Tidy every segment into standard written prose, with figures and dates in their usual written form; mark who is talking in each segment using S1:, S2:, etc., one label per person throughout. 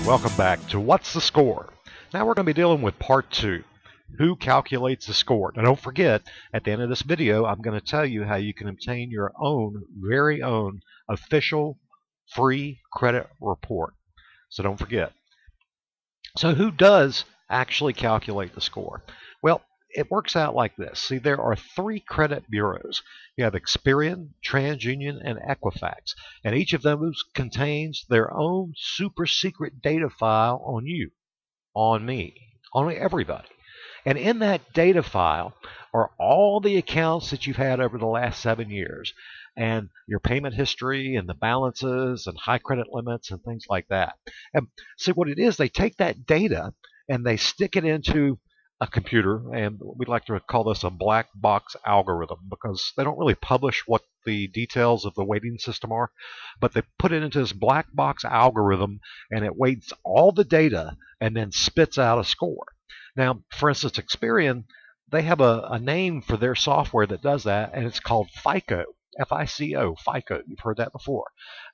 S1: welcome back to What's the Score? Now we're going to be dealing with part 2, who calculates the score. Now don't forget, at the end of this video, I'm going to tell you how you can obtain your own, very own, official free credit report. So don't forget. So who does actually calculate the score? Well, it works out like this. See, there are 3 credit bureaus. You have Experian, TransUnion, and Equifax. And each of those contains their own super secret data file on you, on me, on everybody. And in that data file are all the accounts that you've had over the last 7 years, and your payment history and the balances and high credit limits and things like that. And see, what it is, they take that data and they stick it into a computer, and we like to call this a black box algorithm because they don't really publish what the details of the weighting system are, but they put it into this black box algorithm and it weights all the data and then spits out a score. Now, for instance, Experian, they have a name for their software that does that, and it's called FICO. F-I-C-O, FICO. You've heard that before.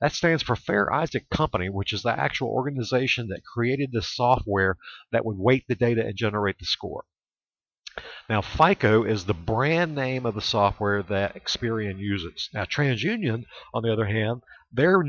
S1: That stands for Fair Isaac Company, which is the actual organization that created this software that would weight the data and generate the score. Now, FICO is the brand name of the software that Experian uses. Now, TransUnion, on the other hand, their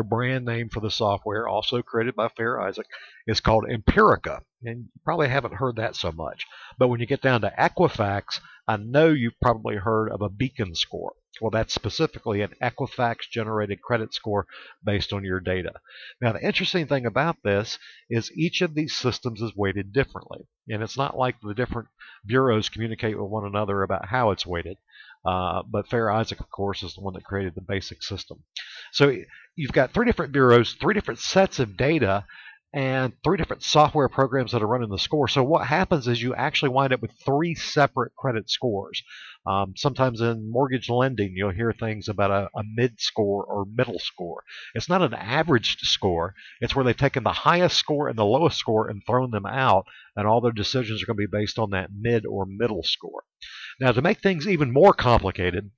S1: brand name for the software, also created by Fair Isaac, is called Empirica. And you probably haven't heard that so much. But when you get down to Equifax, I know you've probably heard of a Beacon score. Well, that's specifically an Equifax-generated credit score based on your data. Now, the interesting thing about this is each of these systems is weighted differently. And it's not like the different bureaus communicate with one another about how it's weighted. But Fair Isaac, of course, is the one that created the basic system. So you've got 3 different bureaus, 3 different sets of data, and 3 different software programs that are running the score. So what happens is you actually wind up with 3 separate credit scores. Sometimes in mortgage lending, you'll hear things about a mid-score or middle score. It's not an averaged score. It's where they've taken the highest score and the lowest score and thrown them out, and all their decisions are going to be based on that mid or middle score. Now, to make things even more complicated,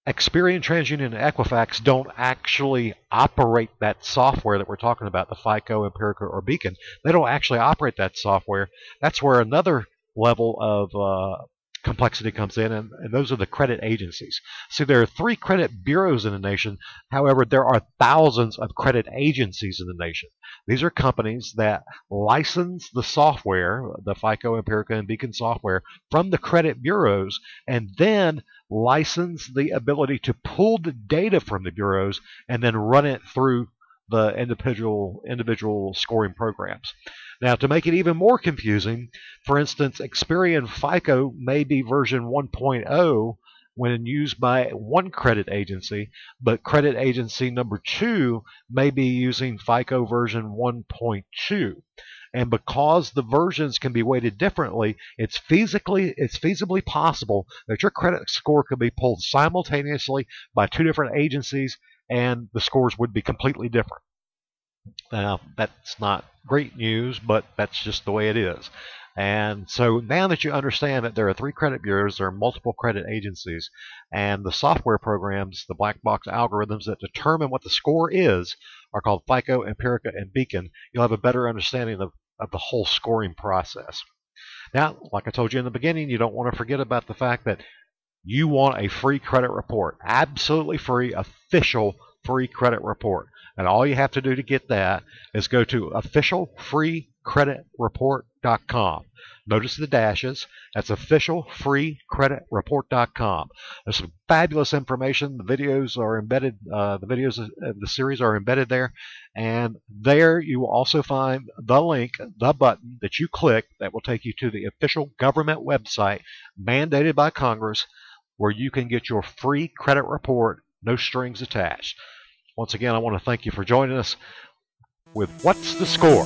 S1: Experian, TransUnion, and Equifax don't actually operate that software that we're talking about, the FICO, Empirica, or Beacon. They don't actually operate that software. That's where another level of complexity comes in, and those are the credit agencies. So there are 3 credit bureaus in the nation. However, there are thousands of credit agencies in the nation. These are companies that license the software, the FICO, Empirica, and Beacon software, from the credit bureaus, and then license the ability to pull the data from the bureaus and then run it through the individual scoring programs. Now, to make it even more confusing, for instance, Experian FICO may be version 1.0 when used by one credit agency, but credit agency number 2 may be using FICO version 1.2. And because the versions can be weighted differently, it's feasibly possible that your credit score could be pulled simultaneously by 2 different agencies, and the scores would be completely different. Now, that's not great news, but that's just the way it is. And so now that you understand that there are 3 credit bureaus, there are multiple credit agencies, and the software programs, the black box algorithms that determine what the score is, are called FICO, Empirica, and Beacon, you'll have a better understanding of the whole scoring process. Now, like I told you in the beginning, you don't want to forget about the fact that you want a free credit report, absolutely free, official free credit report. And all you have to do to get that is go to officialfreecreditreport.com. Notice the dashes. That's officialfreecreditreport.com. There's some fabulous information. The videos are embedded. The videos of the series are embedded there. And there you will also find the link, the button that you click that will take you to the official government website mandated by Congress, where you can get your free credit report, no strings attached. Once again, I want to thank you for joining us with What's the Score?